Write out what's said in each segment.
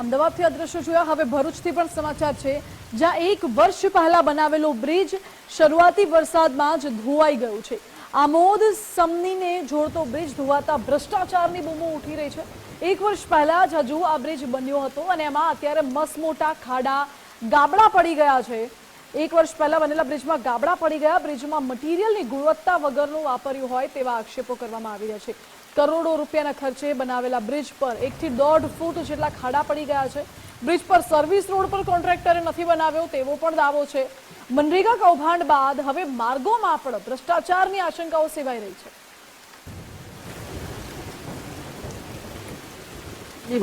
અમદાવાદથી આ દ્રશ્યો જોયા. હવે ભરૂચથી પણ સમાચાર છે, જ્યાં 1 વર્ષ પહેલા બનાવેલો બ્રિજ શરૂઆતી વરસાદમાં જ ધોવાઈ ગયો છે. આમોદ સમનીને જોડતો બ્રિજ ધોવાતા ભ્રષ્ટાચારની બૂમો ઉઠી રહી છે. 1 વર્ષ પહેલા જ હજુ આ બ્રિજ બન્યો હતો અને એમાં અત્યારે મસમોટા ખાડા ગાબડા પડી ગયા છે. 1 વર્ષ પહેલા બનેલા બ્રિજમાં ગાબડા પડી ગયા. બ્રિજમાં મટીરિયલની ગુણવત્તા વગરનું વાપર્યું હોય તેવા આક્ષેપો કરવામાં આવી રહ્યા છે. કરોડો રૂપિયાના ખર્ચે બનાવેલા બ્રિજ પર 1 થી 1.5 ફૂટ જેટલા ખાડા પડી ગયા છે. બ્રિજ પર સર્વિસ રોડ પર કોન્ટ્રાક્ટરે નથી બનાવ્યો તેવો પણ દાવો છે. મનરેગા કૌભાંડ બાદ હવે માર્ગોમાં પણ ભ્રષ્ટાચારની આશંકાઓ સેવાઈ રહી છે.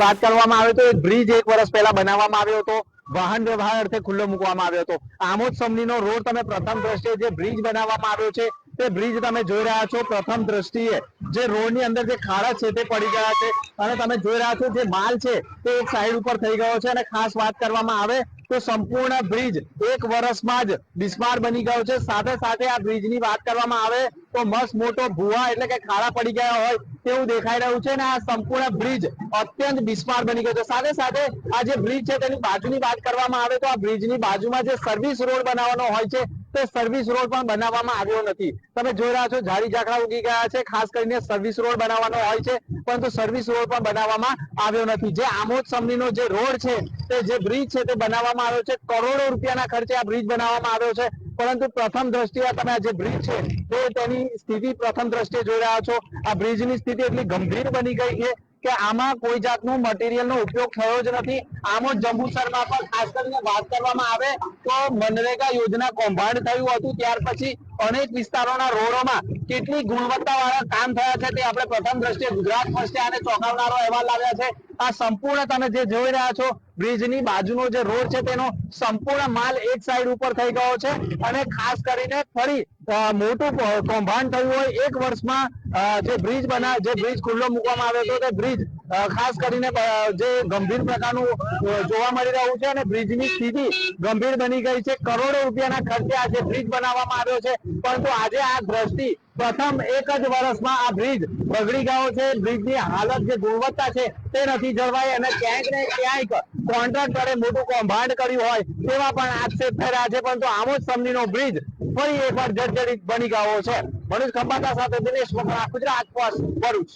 વાત કરવામાં આવે તો બ્રિજ 1 વર્ષ પહેલા બનાવવામાં આવ્યો હતો. વાહન વ્યવહાર અર્થે ખુલ્લો મૂકવામાં આવ્યો હતો. આમોદ સમનીનો રોડ તમે પ્રથમ દ્રષ્ટિએ જે બ્રિજ બનાવવામાં આવ્યો છે તે બ્રિજ તમે જોઈ રહ્યા છો. પ્રથમ દ્રષ્ટિએ જે રોડની અંદર જે ખાડા છે તે પડી ગયા છે અને તમે જોઈ રહ્યા છો જે માલ છે તે એક સાઈડ ઉપર થઈ ગયો છે. અને ખાસ વાત કરવામાં આવે તો સંપૂર્ણ બ્રિજ 1 વર્ષમાં જ બિસ્માર બની ગયો છે. સાથે સાથે આ બ્રિજની વાત કરવામાં આવે તો મસ્ત મોટો ભૂવા એટલે કે ખાડા પડી ગયા હોય તેવું દેખાઈ રહ્યું છે. અને આ સંપૂર્ણ બ્રિજ અત્યંત બિસ્માર બની ગયો છે. સાથે સાથે આ જે બ્રિજ છે તેની બાજુની વાત કરવામાં આવે તો આ બ્રિજની બાજુમાં જે સર્વિસ રોડ બનાવવાનો હોય છે તે સર્વિસ રોડ પણ બનાવવામાં આવ્યો નથી. તમે જોઈ રહ્યા છો ઝાડી ઝાકડા ઉગી ગયા છે. ખાસ કરીને સર્વિસ રોડ બનાવવાનો હોય છે પરંતુ સર્વિસ રોડ પણ બનાવવામાં આવ્યો નથી. જે આમોદ સમનીનો જે રોડ છે તે જે બ્રિજ છે તે બનાવવામાં આવ્યો છે. કરોડો રૂપિયાના ખર્ચે આ બ્રિજ બનાવવામાં આવ્યો છે. પરંતુ પ્રથમ દ્રષ્ટિએ તમે આ જે બ્રિજ છે તે તેની સ્થિતિ પ્રથમ દ્રષ્ટિએ જોઈ રહ્યા છો. આ બ્રિજની સ્થિતિ એટલી ગંભીર બની ગઈ છે કે આમાં કોઈ જાતનું મટીરિયલનો ઉપયોગ થયો જ નથી. આમોદ જંબુસરમાં પણ ખાસ કરીને વાત કરવામાં આવે તો મનરેગા યોજના કૌભાંડ થયું હતું ત્યાર પછી અનેક વિસ્તારોના રોડોમાં કેટલી ગુણવત્તાવાળા કામ થયા છે તે આપણે પ્રથમ દ્રષ્ટિએ ગુજરાત ફર્સ્ટે આને ચોંકાવનારો અહેવાલ લાવ્યા છે. આ સંપૂર્ણ તમે જે જોઈ રહ્યા છો બ્રિજની બાજુનો જે રોડ છે તેનો સંપૂર્ણ માલ એક સાઈડ ઉપર થઈ ગયો છે. અને ખાસ કરીને ફરી મોટું કૌભાંડ થયું હોય 1 વર્ષમાં જે બ્રિજ ખુલ્લો મૂકવામાં આવ્યો હતો તે બ્રિજ ખાસ કરીને જે ગંભીર પ્રકારનું જોવા મળી રહ્યું છે અને બ્રિજની સ્થિતિ ગંભીર બની ગઈ છે. કરોડો રૂપિયાના ખર્ચે આ જે બ્રિજ બનાવવામાં આવ્યો છે પરંતુ આજે આ દ્રષ્ટિ પ્રથમ 1 જ વર્ષમાં આ બ્રિજ બગડી ગયો છે. બ્રિજની હાલત જે ગુણવત્તા છે તે નથી જળવાઈ અને ક્યાંક ને ક્યાંક કોન્ટ્રાક્ટરે મોટું કૌભાંડ કર્યું હોય તેવા પણ આક્ષેપ થઈ રહ્યા છે. પરંતુ આમોદ સમનીનો બ્રિજ ફરી એકવાર જર્જરિત બની ગયો છે. મનોજ ખંભાતા સાથે દિનેશ મકવાણા, ગુજરાત ફર્સ્ટ, ભરૂચ.